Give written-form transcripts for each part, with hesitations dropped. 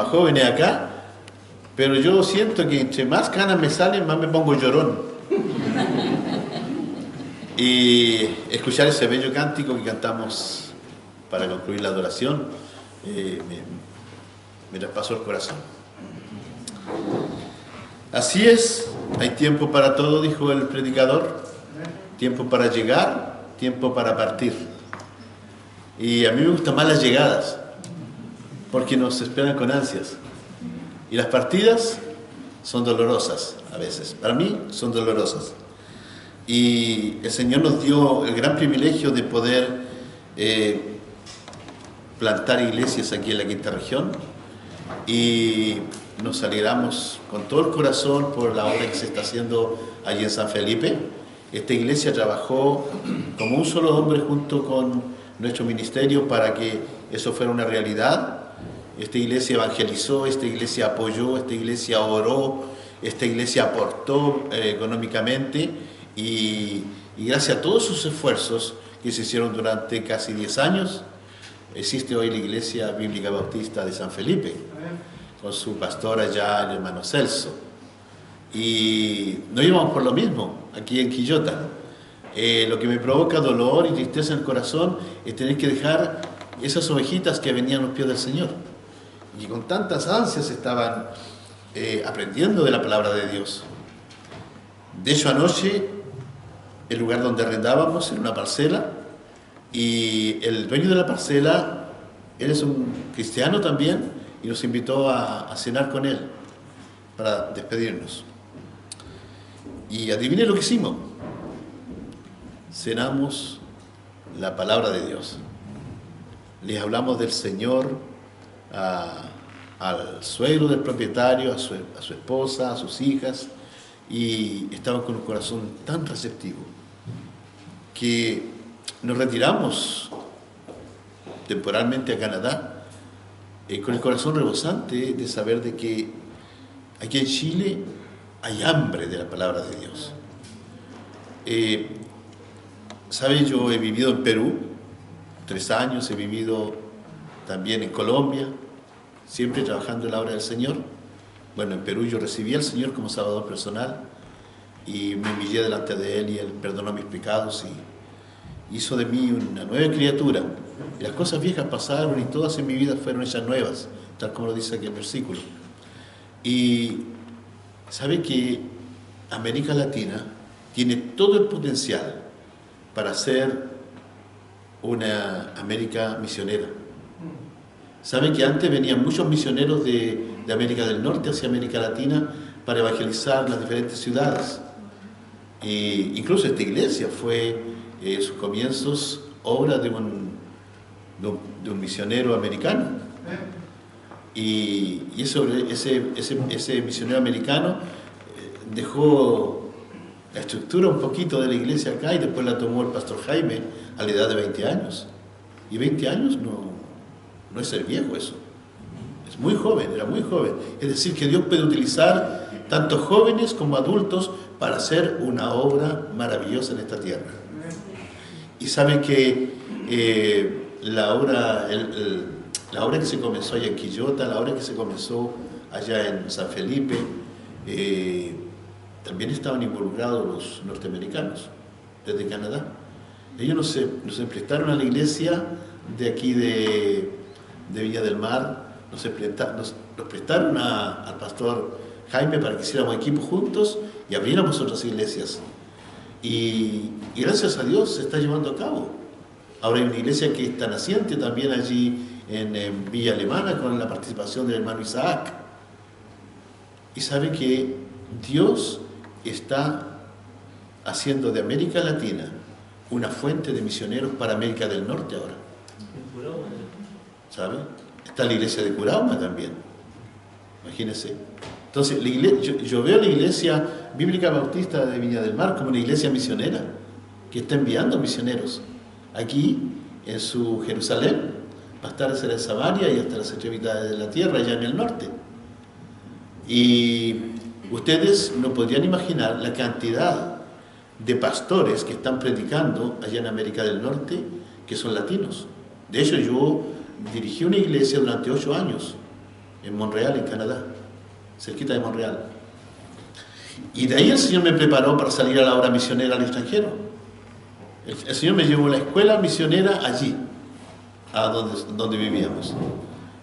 más jóvenes acá, pero yo siento que entre más canas me salen, más me pongo llorón. Y escuchar ese bello cántico que cantamos para concluir la adoración me traspasó el corazón. Así es, hay tiempo para todo, dijo el predicador, tiempo para llegar, tiempo para partir. Y a mí me gustan más las llegadas, porque nos esperan con ansias. Y las partidas son dolorosas a veces, para mí son dolorosas. Y el Señor nos dio el gran privilegio de poder plantar iglesias aquí en la Quinta Región, y nos alegramos con todo el corazón por la obra que se está haciendo allí en San Felipe. Esta iglesia trabajó como un solo hombre junto con nuestro ministerio para que eso fuera una realidad. Esta iglesia evangelizó, esta iglesia apoyó, esta iglesia oró, esta iglesia aportó económicamente, y gracias a todos sus esfuerzos que se hicieron durante casi 10 años, existe hoy la Iglesia Bíblica Bautista de San Felipe, con su pastor allá, el hermano Celso. Y no íbamos por lo mismo aquí en Quillota. Lo que me provoca dolor y tristeza en el corazón es tener que dejar esas ovejitas que venían a los pies del Señor, y con tantas ansias estaban aprendiendo de la palabra de Dios. De hecho, anoche, el lugar donde arrendábamos era una parcela, y el dueño de la parcela, él es un cristiano también, y nos invitó a cenar con él para despedirnos. Y adivine lo que hicimos. Cenamos la palabra de Dios. Les hablamos del Señor al suegro del propietario, a su esposa, a sus hijas, y estaban con un corazón tan receptivo que nos retiramos temporalmente a Canadá con el corazón rebosante de saber de que aquí en Chile hay hambre de la palabra de Dios. ¿Saben? Yo he vivido en Perú 3 años, he vivido también en Colombia, siempre trabajando en la obra del Señor. Bueno, en Perú yo recibí al Señor como Salvador personal y me humillé delante de Él, y Él perdonó mis pecados y hizo de mí una nueva criatura. Y las cosas viejas pasaron y todas en mi vida fueron hechas nuevas, tal como lo dice aquí el versículo. Y sabe que América Latina tiene todo el potencial para ser una América misionera. Saben que antes venían muchos misioneros de América del Norte hacia América Latina para evangelizar las diferentes ciudades. Incluso esta iglesia fue en sus comienzos obra de un misionero americano. Y ese misionero americano dejó la estructura un poquito de la iglesia acá, y después la tomó el pastor Jaime a la edad de 20 años. Y 20 años no es ser viejo eso. Es muy joven, era muy joven. Es decir, que Dios puede utilizar tanto jóvenes como adultos para hacer una obra maravillosa en esta tierra. Y saben que la obra que se comenzó allá en Quillota, la obra que se comenzó allá en San Felipe, también estaban involucrados los norteamericanos desde Canadá. Ellos nos prestaron a la iglesia de aquí de Viña del Mar, nos prestaron al pastor Jaime para que hiciéramos equipo juntos y abriéramos otras iglesias. Y gracias a Dios se está llevando a cabo. Ahora hay una iglesia que está naciente también allí en Villa Alemana, con la participación del hermano Isaac. Y sabe que Dios está haciendo de América Latina una fuente de misioneros para América del Norte ahora. ¿Sabe? Está la iglesia de Curauma también. Imagínense. Entonces, yo veo la iglesia bíblica bautista de Viña del Mar como una iglesia misionera que está enviando misioneros aquí en su Jerusalén, va a estar en Samaria y hasta las extremidades de la tierra, allá en el norte. Y ustedes no podrían imaginar la cantidad de pastores que están predicando allá en América del Norte, que son latinos. De hecho, yo dirigí una iglesia durante 8 años en Montreal, en Canadá, cerquita de Montreal. Y de ahí el Señor me preparó para salir a la obra misionera al extranjero. El Señor me llevó a la escuela misionera allí, a donde vivíamos.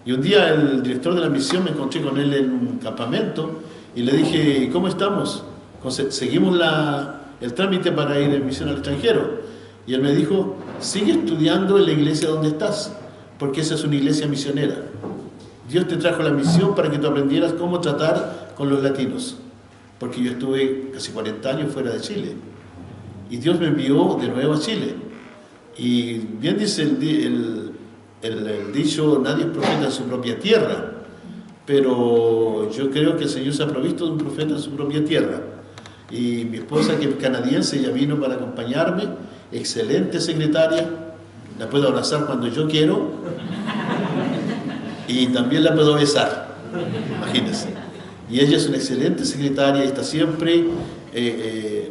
Y un día el director de la misión, me encontré con él en un campamento y le dije, ¿cómo estamos? Seguimos el trámite para ir en misión al extranjero. Y él me dijo, sigue estudiando en la iglesia donde estás, porque esa es una iglesia misionera. Dios te trajo la misión para que tú aprendieras cómo tratar con los latinos, porque yo estuve casi 40 años fuera de Chile. Y Dios me envió de nuevo a Chile. Y bien dice el dicho, nadie es profeta en su propia tierra, pero yo creo que el Señor se ha provisto de un profeta en su propia tierra. Y mi esposa, que es canadiense, ella vino para acompañarme, excelente secretaria, la puedo abrazar cuando yo quiero y también la puedo besar, imagínense. Y ella es una excelente secretaria y está siempre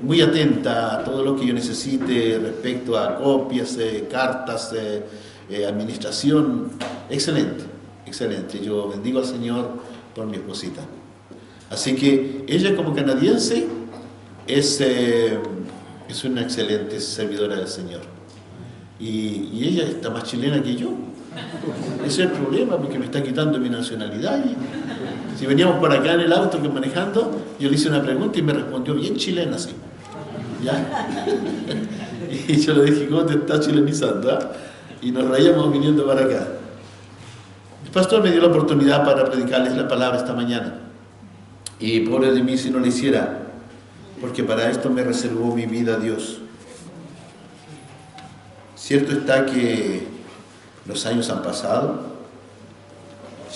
muy atenta a todo lo que yo necesite respecto a copias, cartas, administración. Excelente, excelente. Yo bendigo al Señor por mi esposita. Así que ella, como canadiense, es una excelente servidora del Señor. Y ella está más chilena que yo. Ese es el problema, porque me está quitando mi nacionalidad. Si veníamos por acá en el auto que manejando, yo le hice una pregunta y me respondió bien chilena, así. ¿Ya? Y yo le dije, ¿cómo te estás chilenizando? ¿Ah? Y nos reíamos viniendo para acá. El pastor me dio la oportunidad para predicarles la palabra esta mañana. Y pobre de mí si no lo hiciera, porque para esto me reservó mi vida Dios. Cierto está que los años han pasado,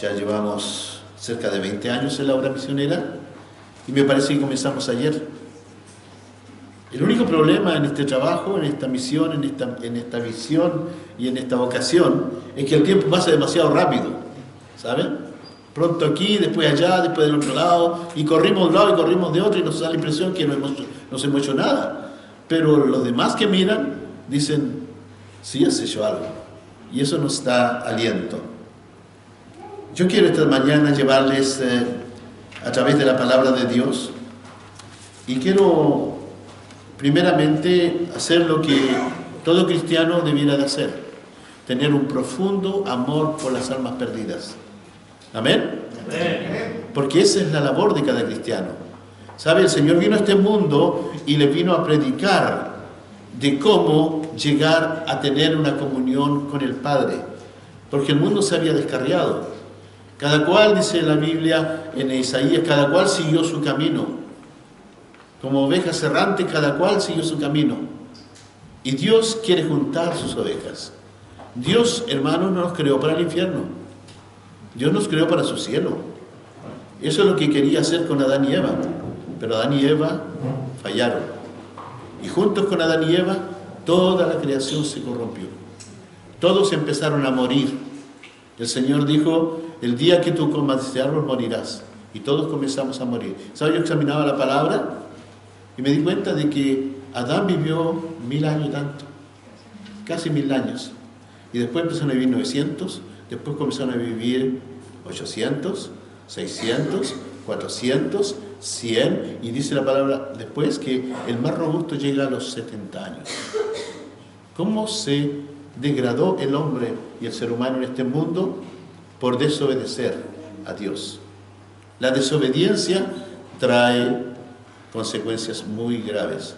ya llevamos cerca de 20 años en la obra misionera y me parece que comenzamos ayer. El único problema en este trabajo, en esta misión, en esta visión y en esta vocación es que el tiempo pasa demasiado rápido, ¿saben? Pronto aquí, después allá, después del otro lado, y corrimos de un lado y corrimos de otro y nos da la impresión que no hemos hecho nada. Pero los demás que miran dicen, sí has hecho algo, y eso nos da aliento. Yo quiero esta mañana llevarles a través de la palabra de Dios, y quiero primeramente hacer lo que todo cristiano debiera de hacer: tener un profundo amor por las almas perdidas. ¿Amén? Porque esa es la labor de cada cristiano. ¿Sabe? El Señor vino a este mundo y le vino a predicar de cómo llegar a tener una comunión con el Padre, porque el mundo se había descarriado. Cada cual, dice la Biblia en Isaías, cada cual siguió su camino. Como ovejas errantes, cada cual siguió su camino. Y Dios quiere juntar sus ovejas. Dios, hermanos, no nos creó para el infierno. Dios nos creó para su cielo. Eso es lo que quería hacer con Adán y Eva. Pero Adán y Eva fallaron. Y juntos con Adán y Eva, toda la creación se corrompió. Todos empezaron a morir. El Señor dijo, el día que tú comas de este árbol morirás. Y todos comenzamos a morir. ¿Sabes? Yo examinaba la palabra y me di cuenta de que Adán vivió 1000 años y tanto. Casi 1000 años. Y después empezaron a vivir 900. Después comenzaron a vivir 800, 600, 400, 100, y dice la palabra después que el más robusto llega a los 70 años. ¿Cómo se degradó el hombre y el ser humano en este mundo? Por desobedecer a Dios. La desobediencia trae consecuencias muy graves.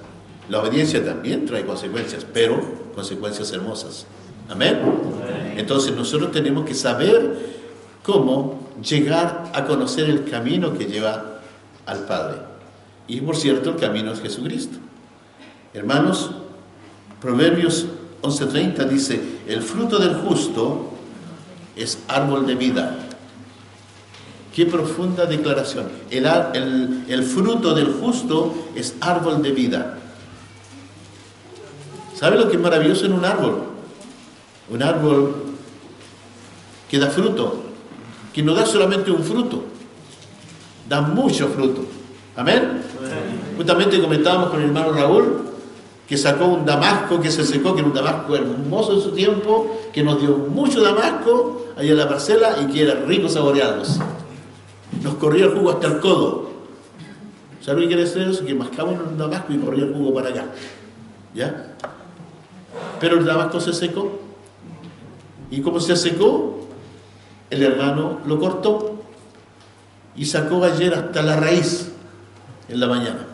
La obediencia también trae consecuencias, pero consecuencias hermosas. Amén. Entonces nosotros tenemos que saber cómo llegar a conocer el camino que lleva al Padre. Y por cierto, el camino es Jesucristo. Hermanos, Proverbios 11:30 dice, el fruto del justo es árbol de vida. Qué profunda declaración. El fruto del justo es árbol de vida. ¿Sabe lo que es maravilloso en un árbol? Un árbol que da fruto, que no da solamente un fruto, da mucho fruto. ¿Amén? Justamente comentábamos con el hermano Raúl que sacó un damasco que se secó, que era un damasco hermoso en su tiempo, que nos dio mucho damasco ahí en la parcela y que era rico saborearlos. nos corría el jugo hasta el codo. ¿Sabe lo que quiere decir eso? Que mascamos en Damasco y corría el jugo para acá. ¿Ya? Pero el Damasco se secó. ¿Y cómo se secó? El hermano lo cortó y sacó ayer hasta la raíz en la mañana.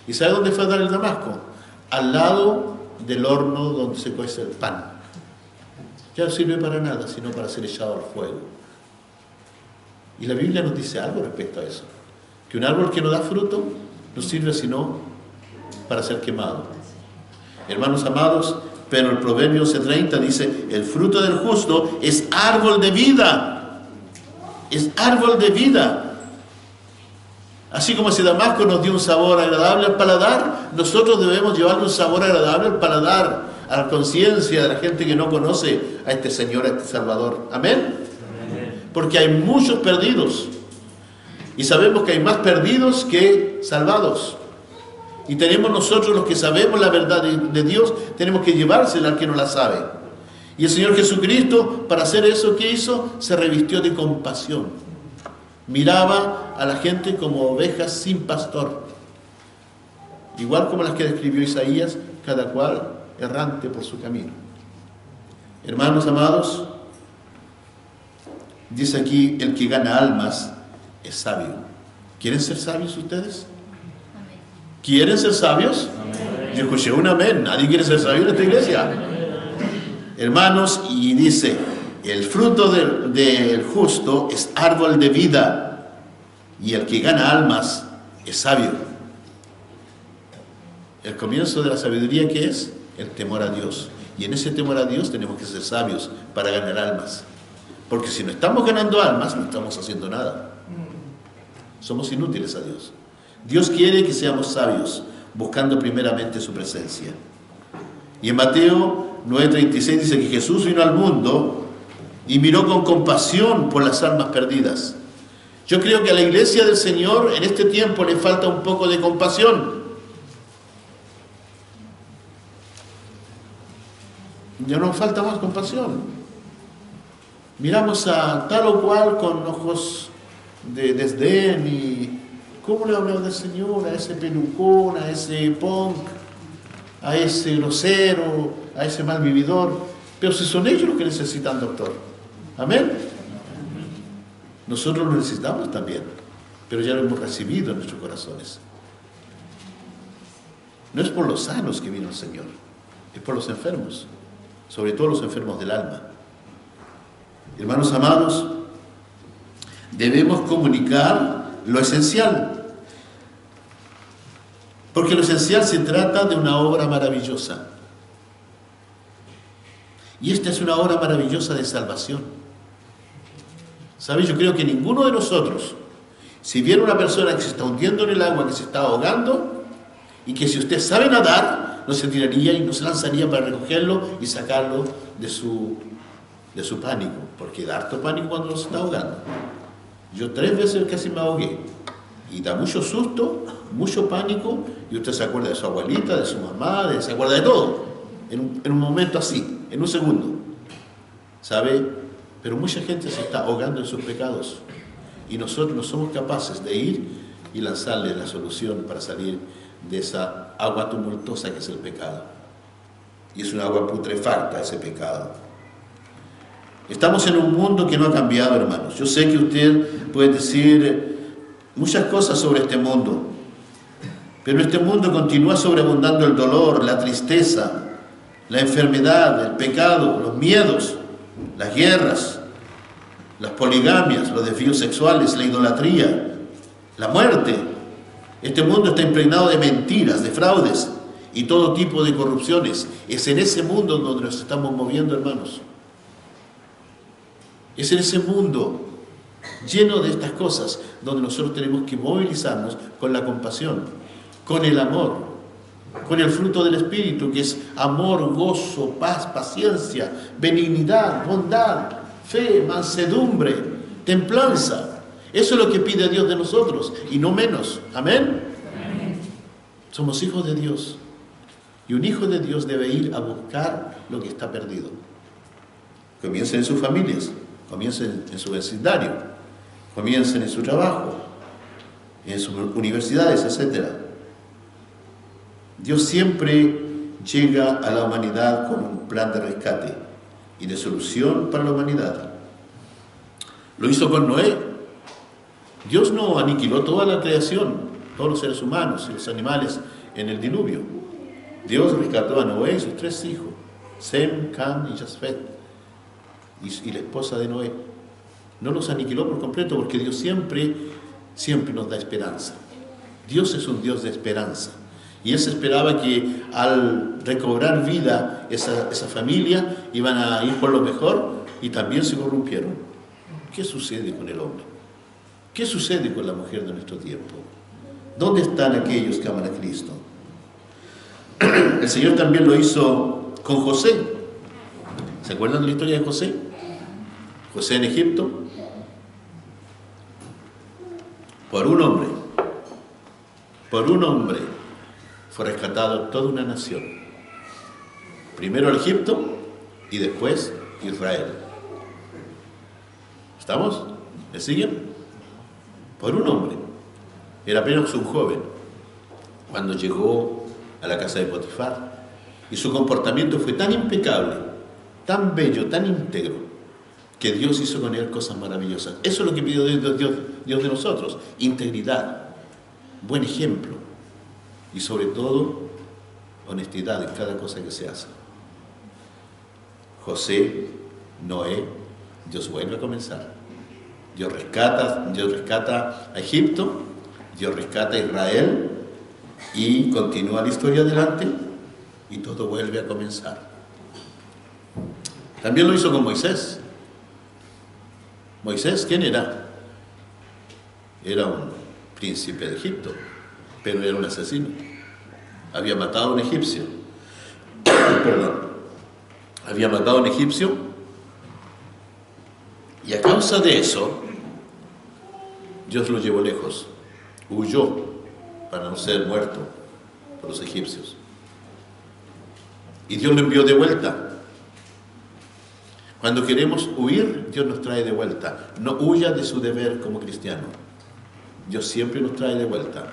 ¿Y sabe dónde fue a dar el Damasco? Al lado del horno donde se cuece el pan. Ya no sirve para nada, sino para ser echado al fuego. Y la Biblia nos dice algo respecto a eso. Que un árbol que no da fruto no sirve sino para ser quemado. Hermanos amados, pero el Proverbio 11:30 dice, el fruto del justo es árbol de vida. Es árbol de vida. Así como si Damasco nos dio un sabor agradable al paladar, nosotros debemos llevarle un sabor agradable al paladar, a la conciencia de la gente que no conoce a este Señor, a este Salvador. ¿Amén? Porque hay muchos perdidos. Y sabemos que hay más perdidos que salvados. Y tenemos nosotros, los que sabemos la verdad de Dios, tenemos que llevársela al que no la sabe. Y el Señor Jesucristo, para hacer eso, ¿qué hizo? Se revistió de compasión. Miraba a la gente como ovejas sin pastor. Igual como las que describió Isaías, cada cual errante por su camino. Hermanos amados, dice aquí, el que gana almas es sabio. ¿Quieren ser sabios ustedes? ¿Quieren ser sabios? Amén. Yo escuché un amén. ¿Nadie quiere ser sabio en esta iglesia? Hermanos, y dice, el fruto del justo es árbol de vida, y el que gana almas es sabio. El comienzo de la sabiduría, ¿qué es? El temor a Dios. Y en ese temor a Dios tenemos que ser sabios para ganar almas. Porque si no estamos ganando almas, no estamos haciendo nada. Somos inútiles a Dios. Dios quiere que seamos sabios, buscando primeramente su presencia. Y en Mateo 9:36 dice que Jesús vino al mundo y miró con compasión por las almas perdidas. Yo creo que a la iglesia del Señor en este tiempo le falta un poco de compasión. Ya nos falta más compasión. Miramos a tal o cual con ojos de desdén y ¿cómo le hablamos del Señor? A ese pelucón, a ese punk, a ese grosero, a ese mal vividor. Pero si son ellos los que necesitan, doctor. ¿Amén? Nosotros lo necesitamos también, pero ya lo hemos recibido en nuestros corazones. No es por los sanos que vino el Señor, es por los enfermos, sobre todo los enfermos del alma. Hermanos amados, debemos comunicar lo esencial, porque lo esencial se trata de una obra maravillosa. Y esta es una obra maravillosa de salvación. ¿Sabes? Yo creo que ninguno de nosotros, si viera una persona que se está hundiendo en el agua, que se está ahogando, y que si usted sabe nadar, no se tiraría y no se lanzaría para recogerlo y sacarlo de su pánico, porque da harto pánico cuando se está ahogando. Yo 3 veces casi me ahogué, y da mucho susto, mucho pánico, y usted se acuerda de su abuelita, de su mamá, se acuerda de todo, en un momento así, en un segundo, ¿sabe? Pero mucha gente se está ahogando en sus pecados, y nosotros no somos capaces de ir y lanzarle la solución para salir de esa agua tumultuosa que es el pecado. Y es una agua putrefacta ese pecado. Estamos en un mundo que no ha cambiado, hermanos. Yo sé que usted puede decir muchas cosas sobre este mundo, pero este mundo continúa sobreabundando el dolor, la tristeza, la enfermedad, el pecado, los miedos, las guerras, las poligamias, los desvíos sexuales, la idolatría, la muerte. Este mundo está impregnado de mentiras, de fraudes y todo tipo de corrupciones. Es en ese mundo donde nos estamos moviendo, hermanos. Es en ese mundo lleno de estas cosas donde nosotros tenemos que movilizarnos con la compasión, con el amor, con el fruto del Espíritu, que es amor, gozo, paz, paciencia, benignidad, bondad, fe, mansedumbre, templanza. Eso es lo que pide Dios de nosotros, y no menos. ¿Amén? Amén. Somos hijos de Dios, y un hijo de Dios debe ir a buscar lo que está perdido. Comiencen en sus familias, comiencen en su vecindario, comiencen en su trabajo, en sus universidades, etc. Dios siempre llega a la humanidad con un plan de rescate y de solución para la humanidad. Lo hizo con Noé. Dios no aniquiló toda la creación, todos los seres humanos y los animales en el diluvio. Dios rescató a Noé y sus 3 hijos, Sem, Cam y Jafet, y la esposa de Noé. No los aniquiló por completo porque Dios siempre nos da esperanza. Dios es un Dios de esperanza. Y Él se esperaba que al recobrar vida esa familia iban a ir por lo mejor, y también se corrompieron. ¿Qué sucede con el hombre? ¿Qué sucede con la mujer de nuestro tiempo? ¿Dónde están aquellos que aman a Cristo? El Señor también lo hizo con José. ¿Se acuerdan de la historia de José? José en Egipto. Por un hombre fue rescatado toda una nación. Primero el Egipto y después Israel. ¿Estamos? ¿Me siguen? Por un hombre. Era apenas un joven cuando llegó a la casa de Potifar, y su comportamiento fue tan impecable, tan bello, tan íntegro, que Dios hizo con él cosas maravillosas. Eso es lo que pidió Dios de nosotros: integridad, buen ejemplo y sobre todo honestidad en cada cosa que se hace. José, Noé, Dios vuelve a comenzar. Dios rescata a Egipto, Dios rescata a Israel, y continúa la historia adelante y todo vuelve a comenzar. También lo hizo con Moisés. Moisés, ¿quién era? Era un príncipe de Egipto, pero era un asesino. Había matado a un egipcio. Había matado a un egipcio, y a causa de eso Dios lo llevó lejos. Huyó para no ser muerto por los egipcios. Y Dios lo envió de vuelta. Cuando queremos huir, Dios nos trae de vuelta. No huya de su deber como cristiano. Dios siempre nos trae de vuelta.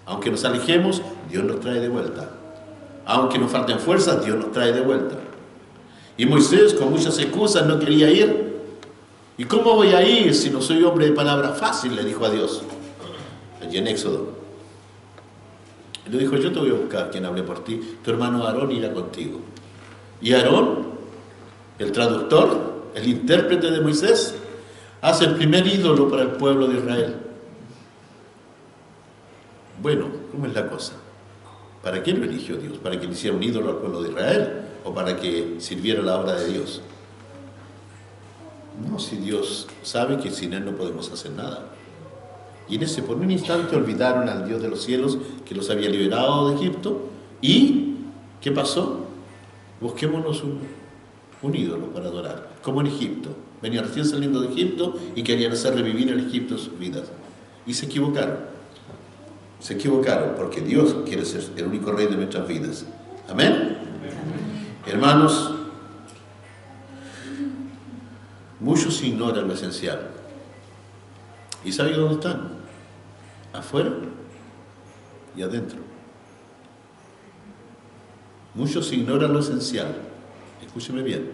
Aunque nos alejemos, Dios nos trae de vuelta. Aunque nos falten fuerzas, Dios nos trae de vuelta. Y Moisés, con muchas excusas, no quería ir. ¿Y cómo voy a ir si no soy hombre de palabra fácil?, le dijo a Dios, allí en Éxodo. Y le dijo: yo te voy a buscar quien hable por ti, tu hermano Aarón irá contigo. Y Aarón, el traductor, el intérprete de Moisés, hace el primer ídolo para el pueblo de Israel. Bueno, ¿cómo es la cosa? ¿Para qué lo eligió Dios? ¿Para que le hiciera un ídolo al pueblo de Israel? ¿O para que sirviera la obra de Dios? No, si Dios sabe que sin Él no podemos hacer nada. Y por un instante olvidaron al Dios de los cielos, que los había liberado de Egipto. ¿Y qué pasó? Busquémonos un ídolo para adorar, como en Egipto. Venían recién saliendo de Egipto y querían hacer revivir en Egipto sus vidas. Y se equivocaron. Se equivocaron, porque Dios quiere ser el único rey de nuestras vidas. ¿Amén? Hermanos, muchos ignoran lo esencial. ¿Y saben dónde están? Afuera y adentro. Muchos ignoran lo esencial. Escúcheme bien.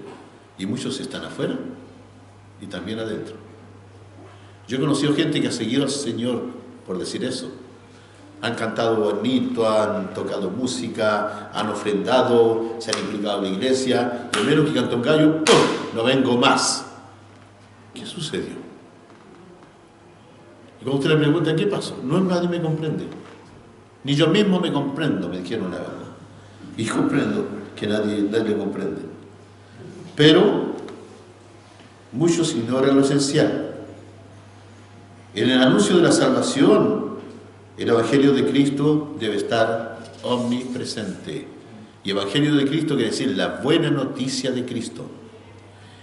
Y muchos están afuera y también adentro. Yo he conocido gente que ha seguido al Señor por decir eso. Han cantado bonito, han tocado música, han ofrendado, se han implicado en la iglesia. Y el menos que cantó un gallo, ¡pum!, no vengo más. ¿Qué sucedió? Y cuando usted le pregunta: ¿qué pasó? No, nadie me comprende. Ni yo mismo me comprendo, me dijeron la verdad. Y comprendo que nadie comprende. Pero muchos ignoran lo esencial. En el anuncio de la salvación, el Evangelio de Cristo debe estar omnipresente. Y Evangelio de Cristo quiere decir la buena noticia de Cristo.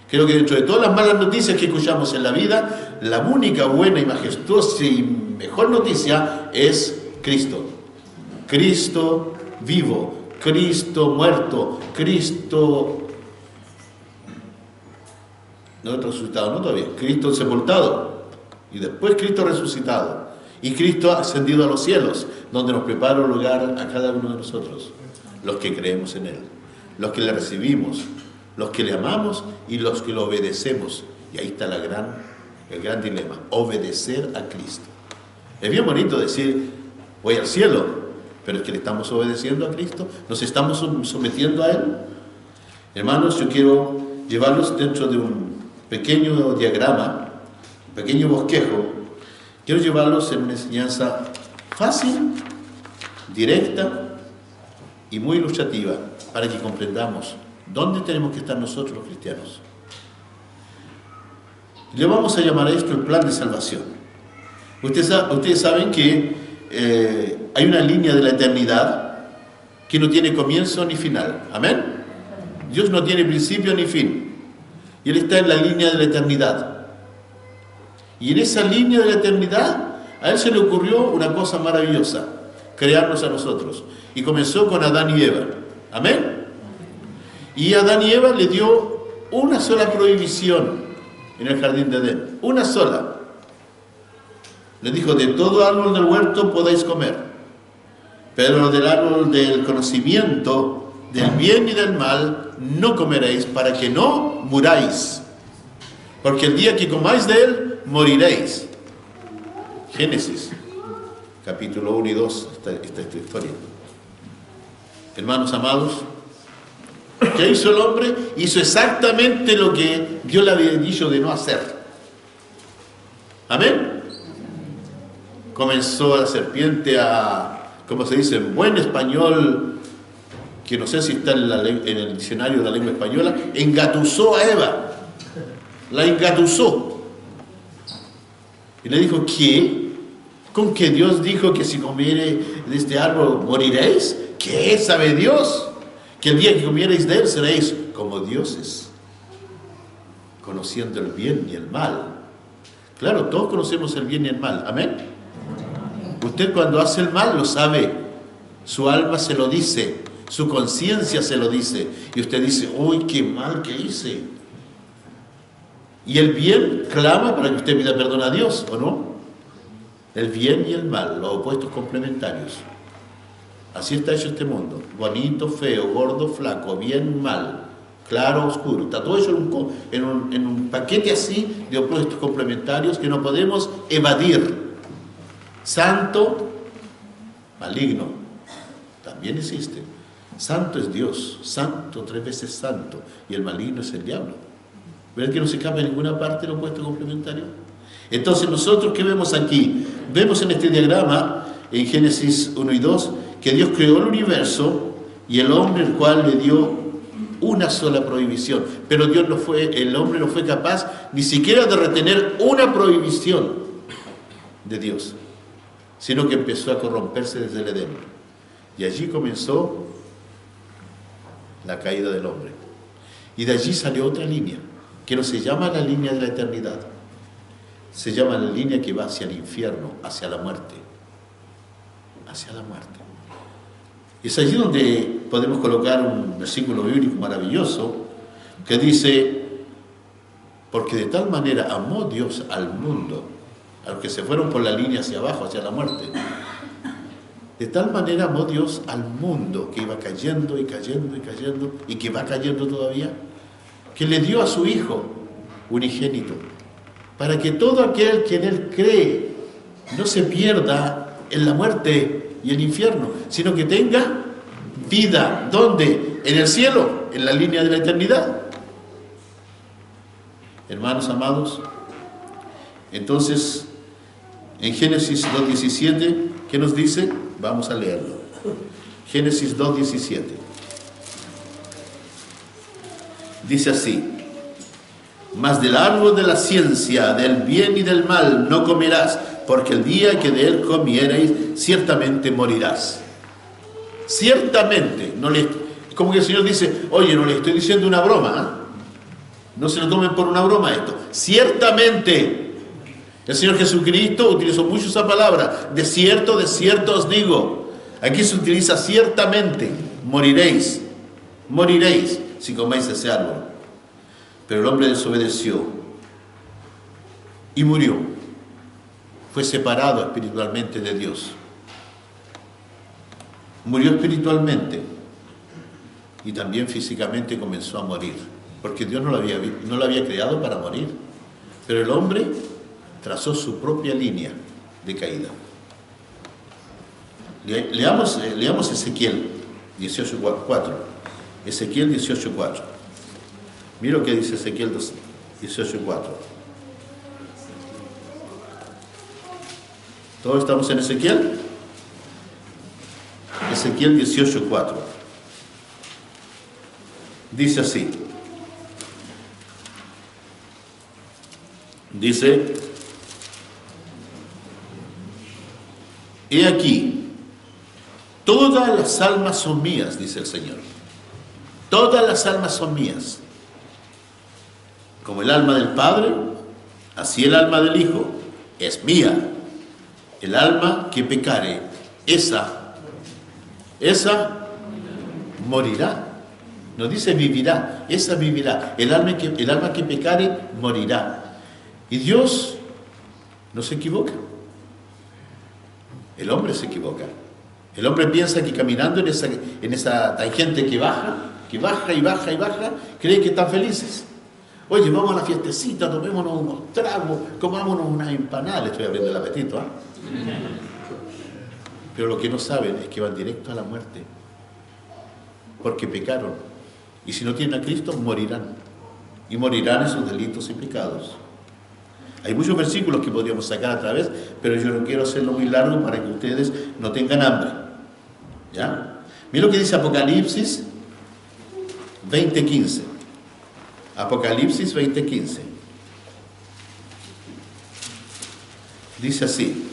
Creo que dentro de todas las malas noticias que escuchamos en la vida, la única buena y majestuosa y mejor noticia es Cristo. Cristo vivo, Cristo muerto, Cristo no resucitado, no todavía, Cristo sepultado, Y después Cristo resucitado. Y Cristo ascendido a los cielos, donde nos prepara un lugar a cada uno de nosotros. Los que creemos en Él, los que le recibimos, los que le amamos y los que lo obedecemos. Y ahí está el gran dilema, obedecer a Cristo. Es bien bonito decir, voy al cielo, pero es que le estamos obedeciendo a Cristo, nos estamos sometiendo a Él. Hermanos, yo quiero llevarlos dentro de un pequeño diagrama, un pequeño bosquejo. Quiero llevarlos en una enseñanza fácil, directa y muy ilustrativa, para que comprendamos dónde tenemos que estar nosotros los cristianos. Le vamos a llamar a esto el plan de salvación. Ustedes saben que hay una línea de la eternidad que no tiene comienzo ni final. ¿Amén? Dios no tiene principio ni fin. Y Él está en la línea de la eternidad. Y en esa línea de la eternidad, a Él se le ocurrió una cosa maravillosa, crearnos a nosotros. Y comenzó con Adán y Eva. ¿Amén? Y Adán y Eva le dio una sola prohibición en el jardín de Edén. Una sola. Le dijo, de todo árbol del huerto podéis comer, pero del árbol del conocimiento del bien y del mal no comeréis, para que no muráis. Porque el día que comáis de él, moriréis. Génesis, capítulo 1 y 2, esta historia. Hermanos amados, ¿qué hizo el hombre? Hizo exactamente lo que Dios le había dicho de no hacer. ¿Amén? Comenzó la serpiente a, como se dice en buen español, que no sé si está en el diccionario de la lengua española, engatusó a Eva. La engatusó. Y le dijo, ¿qué? ¿Con que Dios dijo que si comiere de este árbol moriréis? ¿Qué sabe Dios? Que el día que comiereis de él seréis como dioses, conociendo el bien y el mal. Claro, todos conocemos el bien y el mal. ¿Amén? Usted cuando hace el mal lo sabe. Su alma se lo dice. Su conciencia se lo dice. Y usted dice, uy, qué mal que hice. Y el bien clama para que usted pida perdón a Dios, ¿o no? El bien y el mal, los opuestos complementarios. Así está hecho este mundo. Bonito, feo, gordo, flaco, bien, mal, claro, oscuro. Está todo hecho en un paquete así de opuestos complementarios que no podemos evadir. Santo, maligno, también existe. Santo es Dios, santo, 3 veces santo. Y el maligno es el diablo. ¿Ven que no se cambia en ninguna parte el opuesto complementario? Entonces nosotros, ¿qué vemos aquí? Vemos en este diagrama, en Génesis 1 y 2, que Dios creó el universo y el hombre, el cual le dio una sola prohibición. Pero el hombre no fue capaz ni siquiera de retener una prohibición de Dios, sino que empezó a corromperse desde el Edén. Y allí comenzó la caída del hombre. Y de allí salió otra línea, que no se llama la línea de la eternidad, se llama la línea que va hacia el infierno, hacia la muerte. Hacia la muerte. Es allí donde podemos colocar un versículo bíblico maravilloso que dice, porque de tal manera amó Dios al mundo, a los que se fueron por la línea hacia abajo, hacia la muerte. De tal manera amó Dios al mundo, que iba cayendo y cayendo y cayendo, y que va cayendo todavía, que le dio a su Hijo unigénito, para que todo aquel que en Él cree no se pierda en la muerte y el infierno, sino que tenga vida. ¿Dónde? En el cielo, en la línea de la eternidad. Hermanos amados, entonces, en Génesis 2.17, ¿qué nos dice? Vamos a leerlo. Génesis 2.17. Dice así: mas del árbol de la ciencia, del bien y del mal no comerás, porque el día que de él comiereis, ciertamente morirás. Ciertamente, como que el Señor dice, oye, no le estoy diciendo una broma, ¿eh? No se lo tomen por una broma esto. Ciertamente, el Señor Jesucristo utilizó mucho esa palabra, de cierto os digo. Aquí se utiliza ciertamente, moriréis si coméis ese árbol. Pero el hombre desobedeció y murió. fue separado espiritualmente de Dios. Murió espiritualmente y también físicamente comenzó a morir, porque Dios no lo había creado para morir, pero el hombre trazó su propia línea de caída. Leamos Ezequiel 18:4. Ezequiel 18:4. Mira lo que dice Ezequiel 18:4. ¿Todos estamos en Ezequiel? Ezequiel 18:4. Dice así. Dice: he aquí, todas las almas son mías, dice el Señor. Todas las almas son mías. Como el alma del Padre, así el alma del Hijo es mía. El alma que pecare, esa morirá. No dice vivirá, esa vivirá. El alma que pecare, morirá. Y Dios no se equivoca. El hombre se equivoca. El hombre piensa que caminando en esa tangente que baja y baja, cree que están felices. Oye, vamos a la fiestecita, tomémonos unos tragos, comámonos unas empanadas. Le estoy abriendo el apetito, ¿eh? Pero lo que no saben es que van directo a la muerte, porque pecaron. Y si no tienen a Cristo, morirán. Y morirán en sus delitos y pecados. Hay muchos versículos que podríamos sacar a través, pero yo no quiero hacerlo muy largo para que ustedes no tengan hambre. ¿Ya? Mira lo que dice Apocalipsis 20:15. Apocalipsis 20:15. Dice así.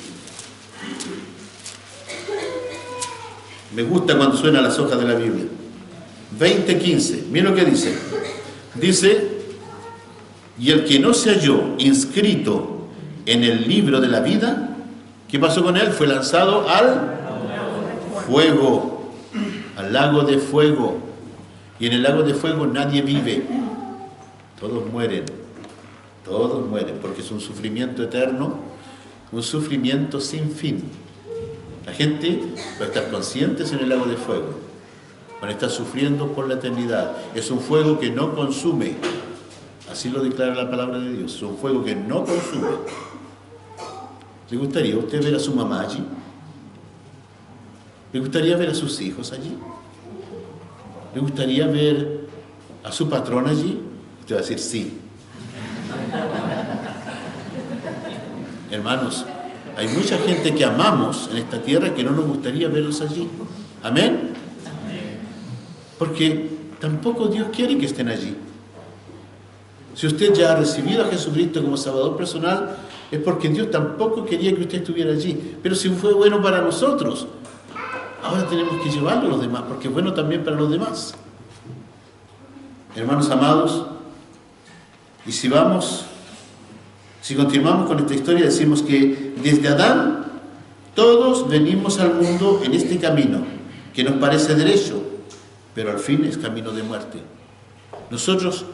Me gusta cuando suenan las hojas de la Biblia. 20:15. Mira lo que dice. Dice: y el que no se halló inscrito en el libro de la vida, ¿qué pasó con él? Fue lanzado al fuego, al lago de fuego. Y en el lago de fuego nadie vive. Todos mueren, porque es un sufrimiento eterno, un sufrimiento sin fin. La gente va a estar conscientes en el lago de fuego, van a estar sufriendo por la eternidad. Es un fuego que no consume, así lo declara la palabra de Dios, es un fuego que no consume. ¿Le gustaría a usted ver a su mamá allí? ¿Le gustaría ver a sus hijos allí? ¿Le gustaría ver a su patrón allí? Usted va a decir sí. Hermanos, hay mucha gente que amamos en esta tierra que no nos gustaría verlos allí. ¿Amén? Porque tampoco Dios quiere que estén allí. Si usted ya ha recibido a Jesucristo como Salvador personal, es porque Dios tampoco quería que usted estuviera allí. Pero si fue bueno para nosotros, ahora tenemos que llevarlo a los demás, porque es bueno también para los demás. Hermanos amados, y si continuamos con esta historia, decimos que desde Adán todos venimos al mundo en este camino, que nos parece derecho, pero al fin es camino de muerte. Nosotros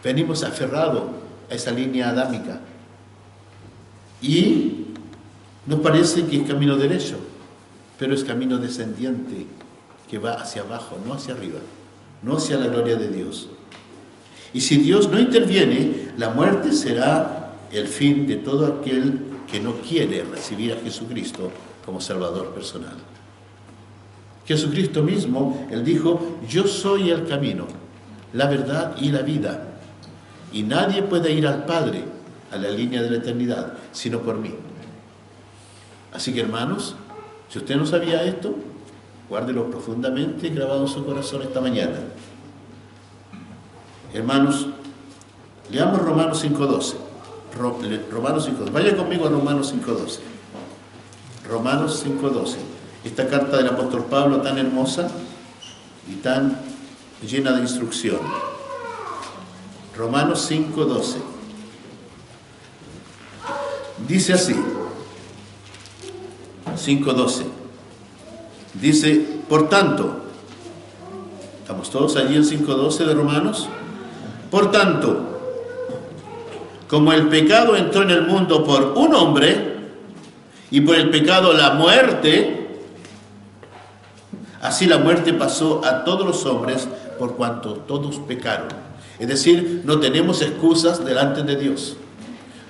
venimos aferrados a esa línea adámica y nos parece que es camino derecho, pero es camino descendiente que va hacia abajo, no hacia arriba, no hacia la gloria de Dios. Y si Dios no interviene, la muerte será el fin de todo aquel que no quiere recibir a Jesucristo como Salvador personal. Jesucristo mismo, Él dijo: yo soy el camino, la verdad y la vida, y nadie puede ir al Padre, a la línea de la eternidad, sino por mí. Así que, hermanos, si usted no sabía esto, guárdelo profundamente grabado en su corazón esta mañana. Hermanos, leamos Romanos 5:12. Romanos 5:12. Vaya conmigo a Romanos 5:12. Romanos 5:12. Esta carta del apóstol Pablo tan hermosa y tan llena de instrucción. Romanos 5:12. Dice así. 5:12. Dice: por tanto, ¿estamos todos allí en 5:12 de Romanos? Por tanto, como el pecado entró en el mundo por un hombre, y por el pecado la muerte, así la muerte pasó a todos los hombres por cuanto todos pecaron. Es decir, no tenemos excusas delante de Dios.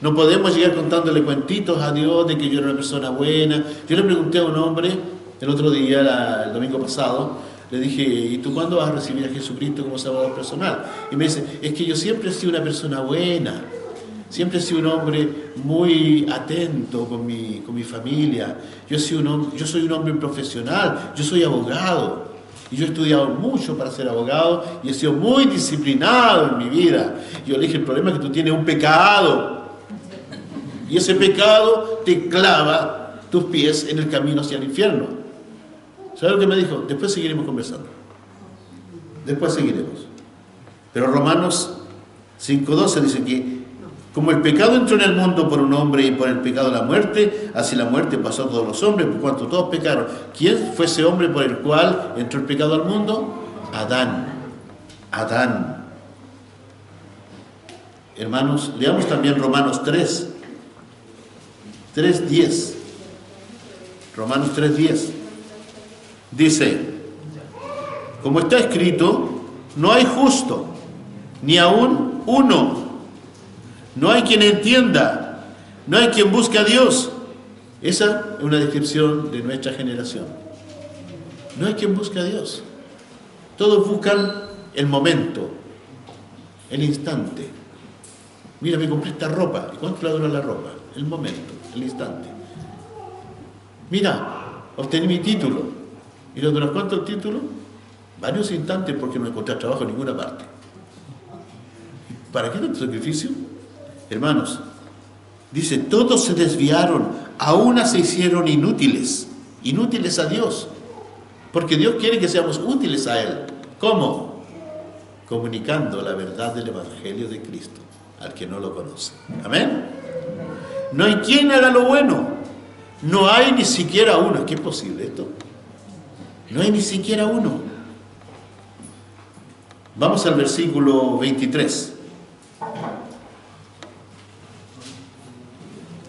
No podemos llegar contándole cuentitos a Dios de que yo era una persona buena. Yo le pregunté a un hombre el otro día, el domingo pasado, le dije, ¿y tú cuándo vas a recibir a Jesucristo como Salvador personal? Y me dice, es que yo siempre he sido una persona buena. Siempre he sido un hombre muy atento con mi familia. Yo soy un hombre profesional, yo soy abogado. Y yo he estudiado mucho para ser abogado y he sido muy disciplinado en mi vida. Y yo le dije, el problema es que tú tienes un pecado. Y ese pecado te clava tus pies en el camino hacia el infierno. ¿Sabes lo que me dijo? Después seguiremos conversando. Después seguiremos. Pero Romanos 5:12 dice que como el pecado entró en el mundo por un hombre y por el pecado la muerte, así la muerte pasó a todos los hombres por cuanto todos pecaron. ¿Quién fue ese hombre por el cual entró el pecado al mundo? Adán. Adán. Hermanos, leamos también Romanos 3:10. Romanos 3:10. Dice, como está escrito, no hay justo, ni aún uno. No hay quien entienda, no hay quien busque a Dios. Esa es una descripción de nuestra generación. No hay quien busque a Dios. Todos buscan el momento, el instante. Mira, me compré esta ropa. ¿Y cuánto le dura la ropa? El momento, el instante. Mira, obtení mi título. ¿Y le dura cuánto el título? Varios instantes porque no encontré trabajo en ninguna parte. ¿Para qué tanto sacrificio? Hermanos, dice, todos se desviaron, a una se hicieron inútiles a Dios, porque Dios quiere que seamos útiles a Él. ¿Cómo? Comunicando la verdad del Evangelio de Cristo al que no lo conoce. Amén. No hay quien haga lo bueno, no hay ni siquiera uno. ¿Qué es posible esto? No hay ni siquiera uno. Vamos al versículo 23.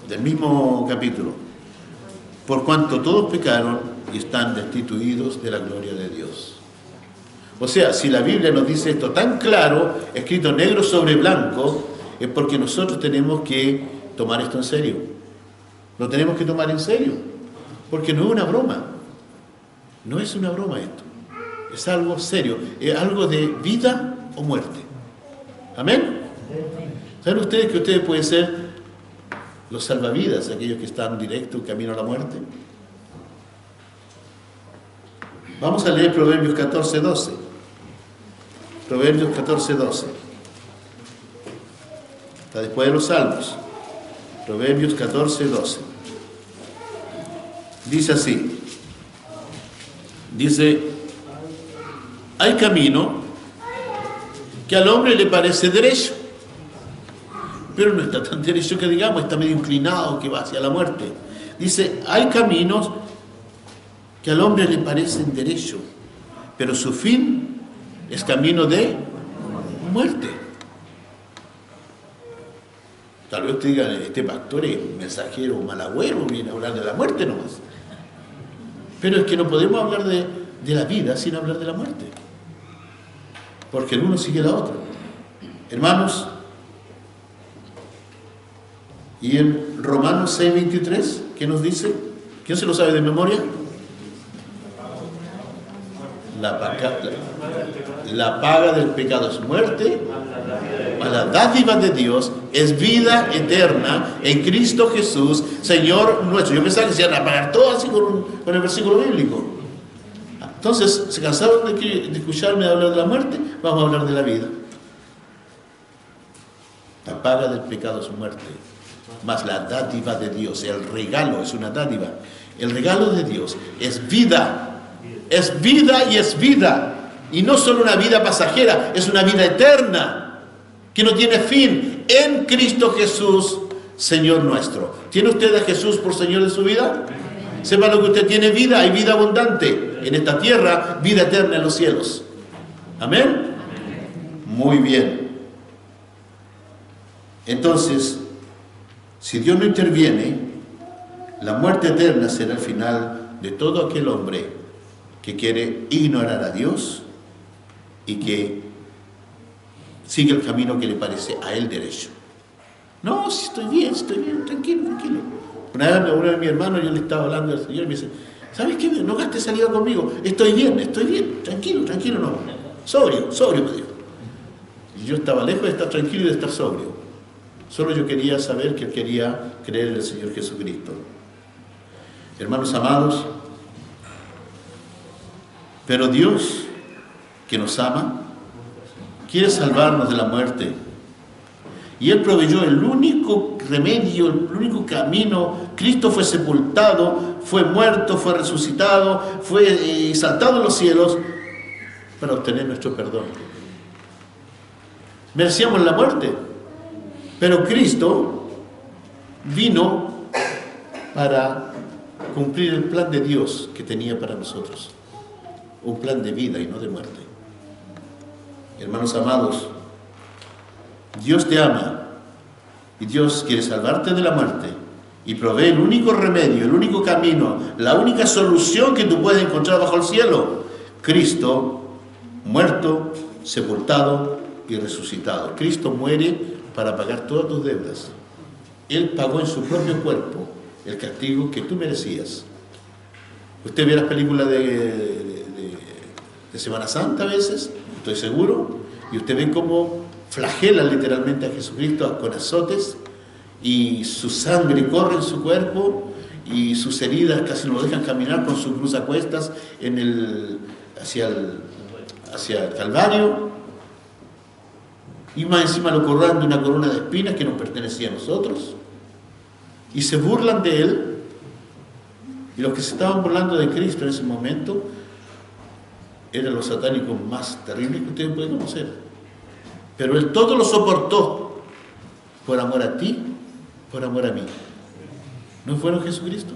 Del mismo capítulo. Por cuanto todos pecaron y están destituidos de la gloria de Dios. O sea, si la Biblia nos dice esto tan claro, escrito negro sobre blanco, es porque nosotros tenemos que tomar esto en serio. Lo tenemos que tomar en serio. Porque no es una broma. No es una broma esto. Es algo serio. Es algo de vida o muerte. ¿Amén? ¿Saben ustedes que ustedes pueden ser los salvavidas, aquellos que están directo camino a la muerte? Vamos a leer Proverbios 14:12. Proverbios 14:12. Está después de los Salmos. Proverbios 14:12. Dice así. Dice, hay camino que al hombre le parece derecho, pero no está tan derecho que digamos, está medio inclinado que va hacia la muerte. Dice, hay caminos que al hombre le parecen derecho, pero su fin es camino de muerte. Tal vez usted diga, este pastor es mensajero o malagüero, viene a hablar de la muerte nomás. Pero es que no podemos hablar de la vida sin hablar de la muerte, porque el uno sigue la otra. Hermanos, y en Romanos 6:23, ¿qué nos dice? ¿Quién se lo sabe de memoria? La paga del pecado es muerte, mas la dádiva de Dios es vida eterna en Cristo Jesús, Señor nuestro. Yo pensaba que se iban a pagar todo así con el versículo bíblico. Entonces, ¿se cansaron de escucharme hablar de la muerte? Vamos a hablar de la vida. La paga del pecado es muerte, mas la dádiva de Dios, el regalo es una dádiva. El regalo de Dios es vida. Es vida y es vida. Y no solo una vida pasajera, es una vida eterna, que no tiene fin, en Cristo Jesús, Señor nuestro. ¿Tiene usted a Jesús por Señor de su vida? Sepa lo que usted tiene: vida, hay vida abundante en esta tierra, vida eterna en los cielos. ¿Amén? Muy bien. Entonces, si Dios no interviene, La muerte eterna será el final de todo aquel hombre que quiere ignorar a Dios y que sigue el camino que le parece a él derecho. No, si estoy bien, tranquilo, tranquilo. Una vez uno de mis hermanos, yo le estaba hablando al Señor y me dice, ¿sabes qué? No gastes saliva conmigo, estoy bien, tranquilo, no. Sobrio, me dijo. Y yo estaba lejos de estar tranquilo y de estar sobrio. Solo yo quería saber que él quería creer en el Señor Jesucristo. Hermanos amados, pero Dios, que nos ama, quiere salvarnos de la muerte. Y Él proveyó el único remedio, el único camino. Cristo fue sepultado, fue muerto, fue resucitado, fue exaltado en los cielos para obtener nuestro perdón. Merecíamos la muerte, pero Cristo vino para cumplir el plan de Dios que tenía para nosotros. Un plan de vida y no de muerte. Hermanos amados, Dios te ama y Dios quiere salvarte de la muerte y provee el único remedio, el único camino, la única solución que tú puedes encontrar bajo el cielo. Cristo muerto, sepultado y resucitado. Cristo muere para pagar todas tus deudas. Él pagó en su propio cuerpo el castigo que tú merecías. Usted ve las películas de Semana Santa a veces, estoy seguro, y usted ve cómo flagelan literalmente a Jesucristo con azotes y su sangre corre en su cuerpo y sus heridas casi no lo dejan caminar con su cruz a cuestas hacia el Calvario, y más encima lo coronan de una corona de espinas que nos pertenecía a nosotros, y se burlan de él. Y los que se estaban burlando de Cristo en ese momento eran los satánicos más terribles que ustedes pueden conocer. Pero Él todo lo soportó por amor a ti, por amor a mí. ¿No es bueno Jesucristo?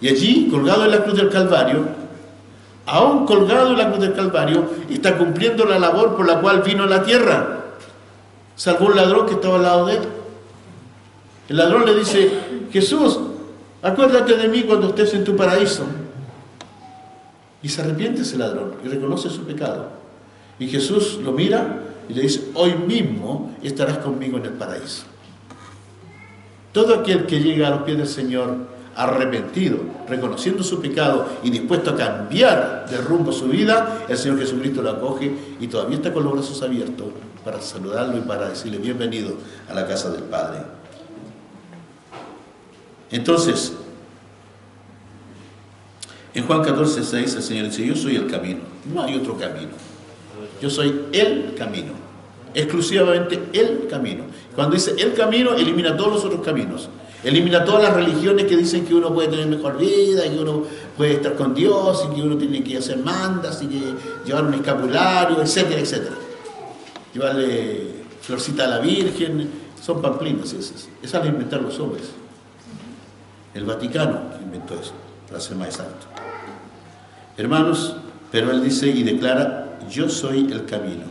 Y allí, colgado en la cruz del Calvario, aún colgado en la cruz del Calvario, está cumpliendo la labor por la cual vino a la tierra. Salvó un ladrón que estaba al lado de él. El ladrón le dice, Jesús, acuérdate de mí cuando estés en tu paraíso. Y se arrepiente ese ladrón y reconoce su pecado. Y Jesús lo mira y le dice, hoy mismo estarás conmigo en el paraíso. Todo aquel que llega a los pies del Señor arrepentido, reconociendo su pecado y dispuesto a cambiar de rumbo su vida, el Señor Jesucristo lo acoge y todavía está con los brazos abiertos para saludarlo y para decirle bienvenido a la casa del Padre. Entonces, en Juan 14:6 el Señor dice, yo soy el camino, no hay otro camino. Yo soy el camino, exclusivamente el camino. Cuando dice el camino, elimina todos los otros caminos. Elimina todas las religiones que dicen que uno puede tener mejor vida, que uno puede estar con Dios, y que uno tiene que hacer mandas, y que llevar un escapulario, etcétera, etcétera. Llevarle florcita a la Virgen, son pamplinas esas. Esas las inventaron los hombres. El Vaticano inventó eso, para ser más exacto. Hermanos, pero Él dice y declara, yo soy el camino.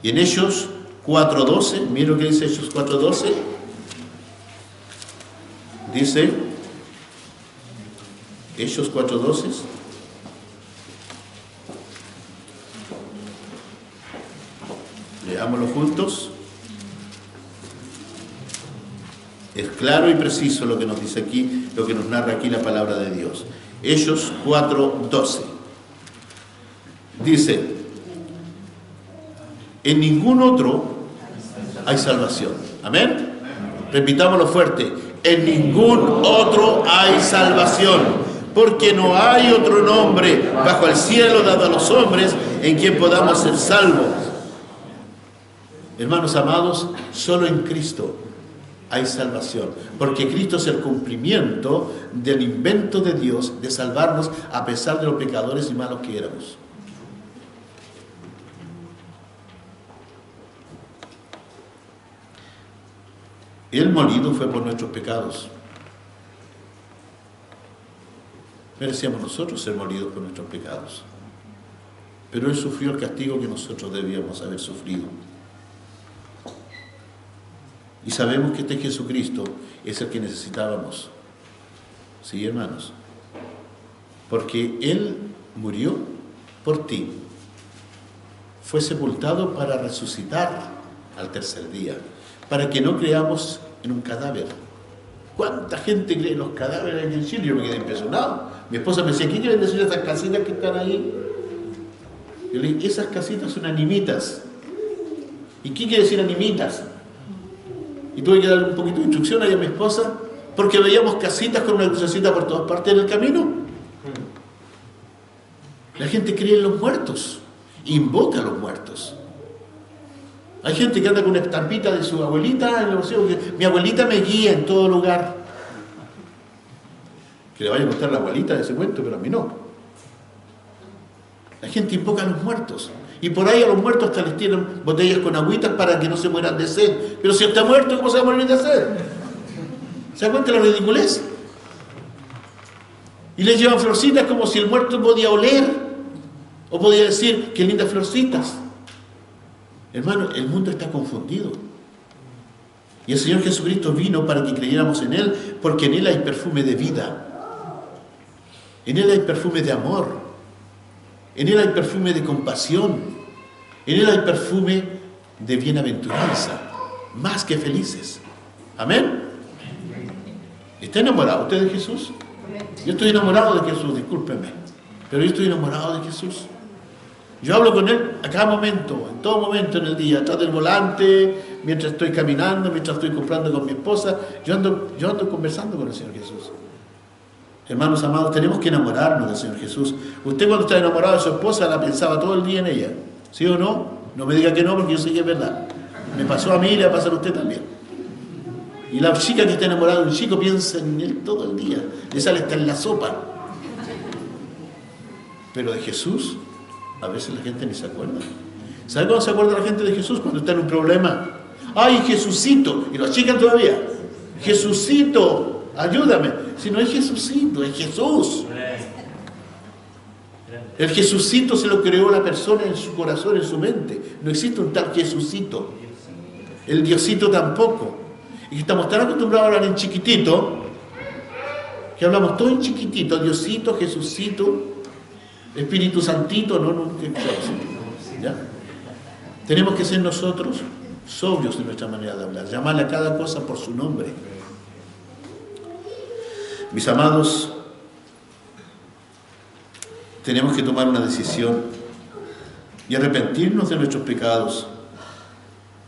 Y en Hechos 4:12, mira lo que dice Hechos 4:12, dice, Hechos 4:12, leámoslo juntos. Es claro y preciso lo que nos dice aquí, lo que nos narra aquí la palabra de Dios. Hechos 4:12. Dice, en ningún otro hay salvación. Amén. Repitámoslo fuerte. En ningún otro hay salvación, porque no hay otro nombre bajo el cielo dado a los hombres en quien podamos ser salvos. Hermanos amados, solo en Cristo hay salvación, porque Cristo es el cumplimiento del invento de Dios de salvarnos a pesar de los pecadores y malos que éramos. Él molido fue por nuestros pecados. Merecíamos nosotros ser molidos por nuestros pecados, pero Él sufrió el castigo que nosotros debíamos haber sufrido. Y sabemos que este Jesucristo es el que necesitábamos. Sí, hermanos. Porque Él murió por ti. Fue sepultado para resucitar al tercer día. Para que no creamos en un cadáver. ¿Cuánta gente cree en los cadáveres en el Chile? Yo me quedé impresionado. Mi esposa me decía, ¿qué quieren decir esas casitas que están ahí? Yo le dije, esas casitas son animitas. ¿Y qué quiere decir animitas? Y tuve que darle un poquito de instrucción ahí a mi esposa, porque veíamos casitas con una crucecita por todas partes en el camino. La gente cree en los muertos, invoca a los muertos. Hay gente que anda con una estampita de su abuelita en el bolsillo, que mi abuelita me guía en todo lugar. Que le vaya a gustar la abuelita de ese cuento, pero a mí no. La gente invoca a los muertos. Y por ahí a los muertos hasta les tienen botellas con agüitas para que no se mueran de sed. Pero si está muerto, ¿cómo se va a morir de sed? ¿Se da cuenta de la ridiculez? Y les llevan florcitas como si el muerto podía oler. O podía decir, qué lindas florcitas. Hermano, el mundo está confundido. Y el Señor Jesucristo vino para que creyéramos en Él, porque en Él hay perfume de vida. En Él hay perfume de amor. En Él hay perfume de compasión. En Él hay perfume de bienaventuranza. Más que felices. Amén. ¿Está enamorado usted de Jesús? Yo estoy enamorado de Jesús, discúlpenme. Pero yo estoy enamorado de Jesús. Yo hablo con Él a cada momento, en todo momento en el día, atrás del volante, mientras estoy caminando, mientras estoy comprando con mi esposa. Yo ando conversando con el Señor Jesús. Hermanos amados, tenemos que enamorarnos del Señor Jesús. Usted cuando está enamorado de su esposa la pensaba todo el día en ella. ¿Sí o no? No me diga que no, porque yo sé que es verdad. Me pasó a mí y le va a pasar a usted también. Y la chica que está enamorada de un chico piensa en él todo el día. Le sale hasta en la sopa. Pero de Jesús, a veces la gente ni se acuerda. ¿Sabe cuándo se acuerda la gente de Jesús? Cuando está en un problema. ¡Ay, Jesucito! Y lo achican todavía. Jesucito, ayúdame. Si no es Jesucito, es Jesús. El Jesucito se lo creó la persona en su corazón, en su mente. No existe un tal Jesucito. El Diosito tampoco. Y estamos tan acostumbrados a hablar en chiquitito, que hablamos todo en chiquitito. Diosito, Jesucito, Espíritu Santito, ¿ya? Tenemos que ser nosotros sobrios en nuestra manera de hablar, llamarle a cada cosa por su nombre. Mis amados, tenemos que tomar una decisión y arrepentirnos de nuestros pecados.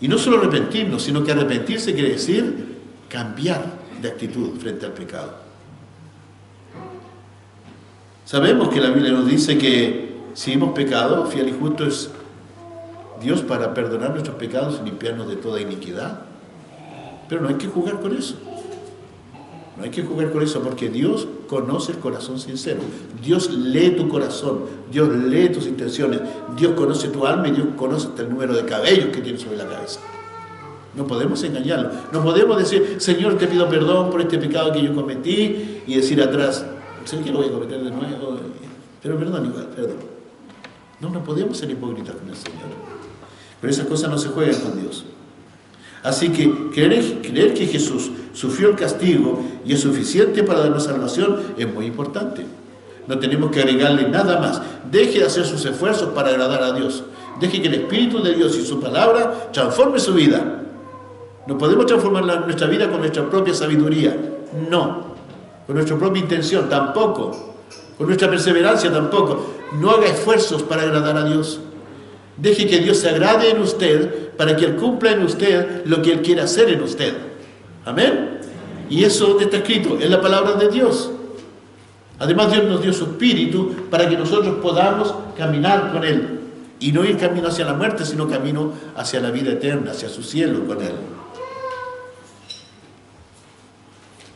Y no solo arrepentirnos, sino que arrepentirse quiere decir cambiar de actitud frente al pecado. Sabemos que la Biblia nos dice que si hemos pecado, fiel y justo es Dios para perdonar nuestros pecados y limpiarnos de toda iniquidad. Pero no hay que jugar con eso. No hay que jugar con eso porque Dios conoce el corazón sincero. Dios lee tu corazón, Dios lee tus intenciones, Dios conoce tu alma y Dios conoce hasta el número de cabellos que tienes sobre la cabeza. No podemos engañarlo. No podemos decir, Señor, te pido perdón por este pecado que yo cometí y decir atrás, Señor, que lo voy a cometer de nuevo, pero perdón igual, perdón. No podemos ser hipócritas con el Señor. Pero esas cosas no se juegan con Dios. Así que creer que Jesús sufrió el castigo y es suficiente para darnos salvación es muy importante. No tenemos que agregarle nada más. Deje de hacer sus esfuerzos para agradar a Dios. Deje que el Espíritu de Dios y su palabra transforme su vida. No podemos transformar nuestra vida con nuestra propia sabiduría. No. Con nuestra propia intención tampoco. Con nuestra perseverancia tampoco. No haga esfuerzos para agradar a Dios. Deje que Dios se agrade en usted para que Él cumpla en usted lo que Él quiere hacer en usted. Amén. Y eso donde está escrito, en la palabra de Dios. Además Dios nos dio su Espíritu para que nosotros podamos caminar con Él. Y no ir camino hacia la muerte, sino camino hacia la vida eterna, hacia su cielo con Él.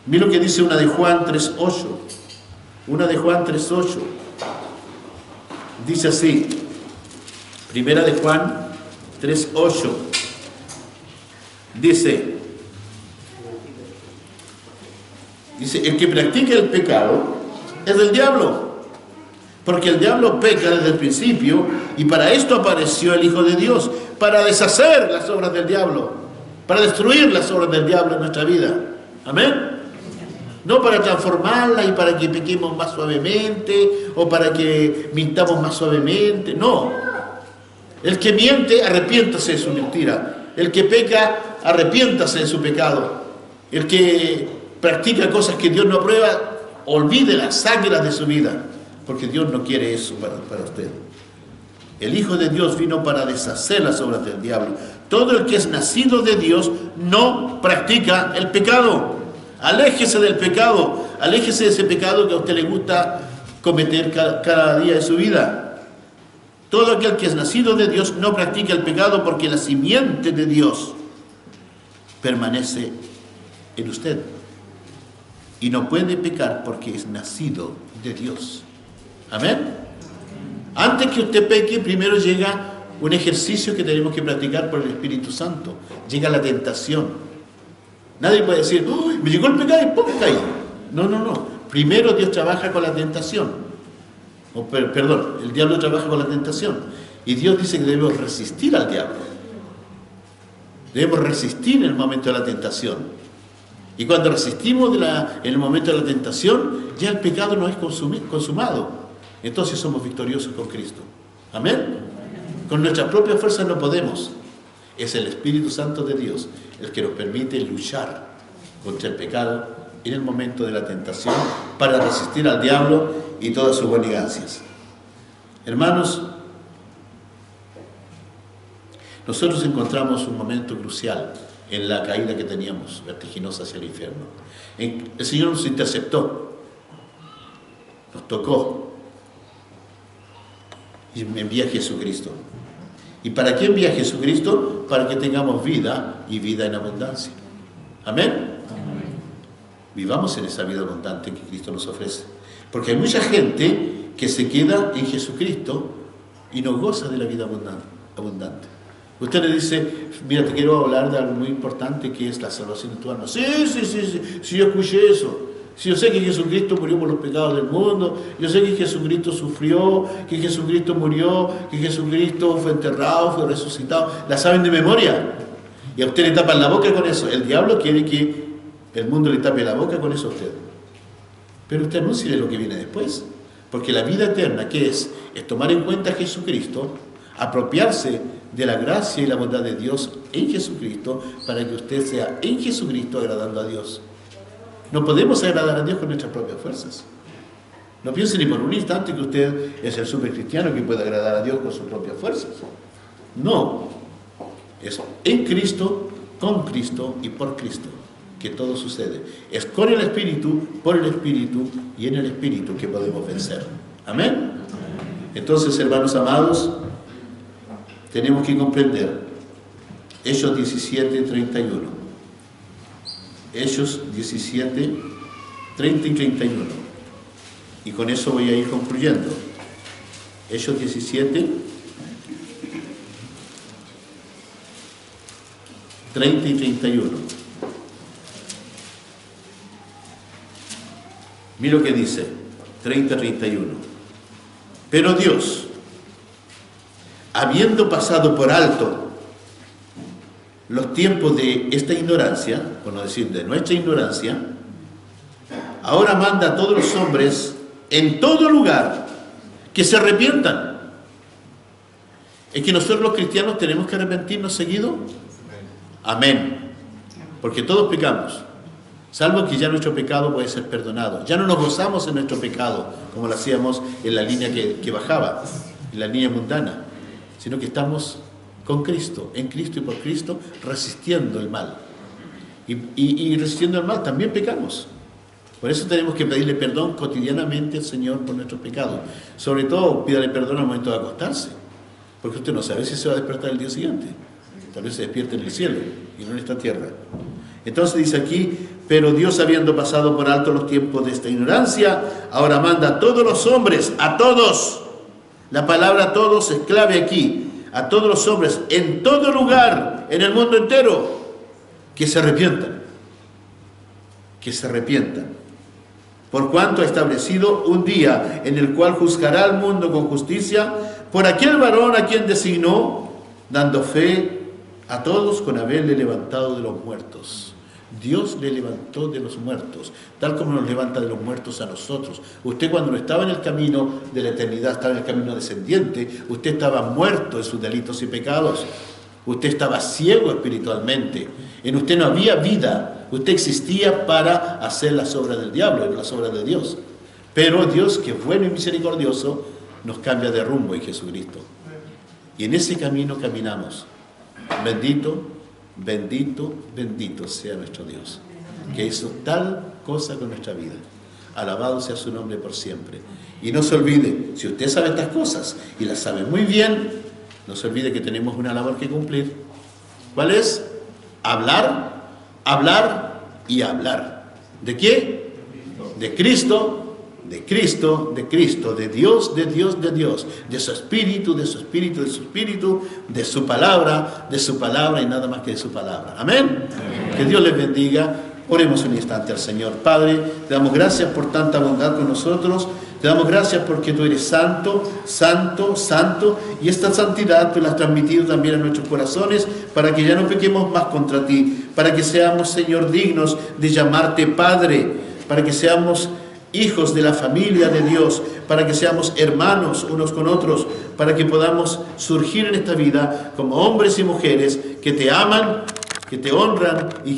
Mira lo que dice una de Juan 3:8. Una de Juan 3:8. Dice así. Primera de Juan 3:8. Dice, el que practica el pecado es del diablo, porque el diablo peca desde el principio y para esto apareció el Hijo de Dios, para deshacer las obras del diablo. para destruir las obras del diablo en nuestra vida. Amén. No para transformarla y para que pequemos más suavemente o para que mintamos más suavemente. No. El que miente, arrepiéntase de su mentira. El que peca, arrepiéntase de su pecado. El que practica cosas que Dios no aprueba, olvídelas, sáquelas de su vida. Porque Dios no quiere eso para usted. El Hijo de Dios vino para deshacer las obras del diablo. Todo el que es nacido de Dios no practica el pecado. Aléjese del pecado, aléjese de ese pecado que a usted le gusta cometer cada día de su vida. Todo aquel que es nacido de Dios no practica el pecado porque la simiente de Dios permanece en usted. Y no puede pecar porque es nacido de Dios. Amén. Antes que usted peque, primero llega un ejercicio que tenemos que practicar por el Espíritu Santo. Llega la tentación. Nadie puede decir, uy, me llegó el pecado y ¡pum! Caí. No. Primero Dios trabaja con la tentación. Perdón, el diablo trabaja con la tentación. Y Dios dice que debemos resistir al diablo. Debemos resistir en el momento de la tentación. Y cuando resistimos en el momento de la tentación, ya el pecado no es consumado. Entonces somos victoriosos con Cristo. Amén. Con nuestras propias fuerzas no podemos. Es el Espíritu Santo de Dios el que nos permite luchar contra el pecado en el momento de la tentación para resistir al diablo y todas sus bonigancias. Hermanos, nosotros encontramos un momento crucial en la caída que teníamos, vertiginosa hacia el infierno. El Señor nos interceptó, nos tocó y me envía a Jesucristo. ¿Y para qué envía a Jesucristo? Para que tengamos vida y vida en abundancia. Amén. Amén. Vivamos en esa vida abundante que Cristo nos ofrece. Porque hay mucha gente que se queda en Jesucristo y no goza de la vida abundante. Usted le dice, mira, te quiero hablar de algo muy importante que es la salvación de tu alma. Sí, yo escuché eso. Si yo sé que Jesucristo murió por los pecados del mundo, yo sé que Jesucristo sufrió, que Jesucristo murió, que Jesucristo fue enterrado, fue resucitado. La saben de memoria. Y a usted le tapan la boca con eso. El diablo quiere que el mundo le tape la boca con eso a usted. Pero usted anúnciele lo que viene después. Porque la vida eterna, ¿qué es? Es tomar en cuenta a Jesucristo, apropiarse de la gracia y la bondad de Dios en Jesucristo, para que usted sea en Jesucristo agradando a Dios. No podemos agradar a Dios con nuestras propias fuerzas. No piense ni por un instante que usted es el supercristiano que puede agradar a Dios con sus propias fuerzas. No. Es en Cristo, con Cristo y por Cristo que todo sucede. Es con el Espíritu, por el Espíritu y en el Espíritu que podemos vencer. Amén. Entonces, hermanos amados, tenemos que comprender Hechos 17:31. Hechos 17, 30 y 31. Y con eso voy a ir concluyendo. Hechos 17, 30 y 31. Mira lo que dice, 30-31. Pero Dios, habiendo pasado por alto los tiempos de esta ignorancia, por no decir de nuestra ignorancia, ahora manda a todos los hombres en todo lugar que se arrepientan. ¿Es que nosotros los cristianos tenemos que arrepentirnos seguido? Amén. Porque todos pecamos, salvo que ya nuestro pecado puede ser perdonado. Ya no nos gozamos en nuestro pecado, como lo hacíamos en la línea que bajaba, en la línea mundana, sino que estamos con Cristo, en Cristo y por Cristo, resistiendo el mal. Y resistiendo el mal también pecamos. Por eso tenemos que pedirle perdón cotidianamente al Señor por nuestros pecados. Sobre todo, pídale perdón al momento de acostarse, porque usted no sabe si se va a despertar el día siguiente. Tal vez se despierte en el cielo y no en esta tierra. Entonces dice aquí, pero Dios, habiendo pasado por alto los tiempos de esta ignorancia, ahora manda a todos los hombres, a todos. La palabra todos es clave aquí. A todos los hombres, en todo lugar, en el mundo entero, que se arrepientan. Que se arrepientan. Por cuanto ha establecido un día en el cual juzgará al mundo con justicia por aquel varón a quien designó, dando fe A todos con haberle levantado de los muertos. Dios le levantó de los muertos, tal como nos levanta de los muertos a nosotros. Usted cuando no estaba en el camino de la eternidad, estaba en el camino descendiente, usted estaba muerto en sus delitos y pecados. Usted estaba ciego espiritualmente. En usted no había vida. Usted existía para hacer las obras del diablo y no las obras de Dios. Pero Dios, que es bueno y misericordioso, nos cambia de rumbo en Jesucristo. Y en ese camino caminamos. Bendito, bendito, bendito sea nuestro Dios, que hizo tal cosa con nuestra vida. Alabado sea su nombre por siempre. Y no se olvide, si usted sabe estas cosas y las sabe muy bien, no se olvide que tenemos una labor que cumplir. ¿Cuál es? Hablar, hablar y hablar. ¿De qué? De Cristo. De Cristo, de Cristo, de Dios, de Dios, de Dios, de su Espíritu, de su Espíritu, de su Espíritu, de su palabra y nada más que de su palabra. Amén. Que Dios les bendiga. Oremos un instante al Señor. Padre, te damos gracias por tanta bondad con nosotros. Te damos gracias porque tú eres santo, santo, santo, y esta santidad tú la has transmitido también a nuestros corazones para que ya no pequemos más contra ti, para que seamos, Señor, dignos de llamarte Padre, para que seamos hijos de la familia de Dios, para que seamos hermanos unos con otros, para que podamos surgir en esta vida como hombres y mujeres que te aman, que te honran y que